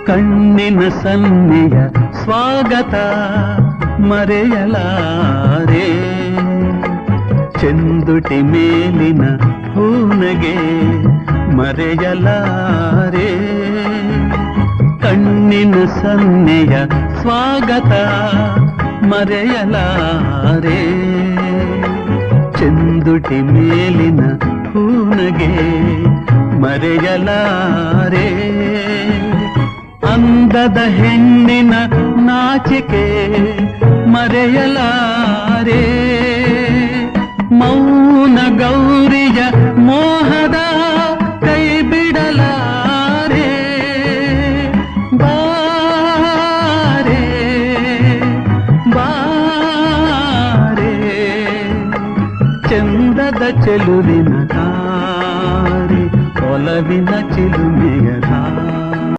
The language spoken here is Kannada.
ಕಣ್ಣಿನ ಸನ್ನೆಯ ಸ್ವಾಗತ ಮರೆಯಲಾರೆ, ಚೆಂದುಟಿ ಮೇಲಿನ ಹೂನಗೆ ಮರೆಯಲಾರೆ. ಕಣ್ಣಿನ ಸನ್ನೆಯ ಸ್ವಾಗತ ಮರೆಯಲಾರೆ, ಚೆಂದುಟಿ ಮೇಲಿನ ಹೂನಗೆ ಮರೆಯಲಾರೆ. ಅಂದದ ಹೆಣ್ಣಿನ ನಾಚಿಕೆ ಮರೆಯಲಾರೆ, ಮೌನ ಗೌರಿಯ ಮೋಹದ ಕೈ ಬಿಡಲಾರೆ. ಬಾರೆ ಬಾರೆ ಚಂದದ ಚೆಲುವಿನ ತಾರೆ, ಒಲವಿನ ಚಿಲುಮೆಯ ತಾರೆ.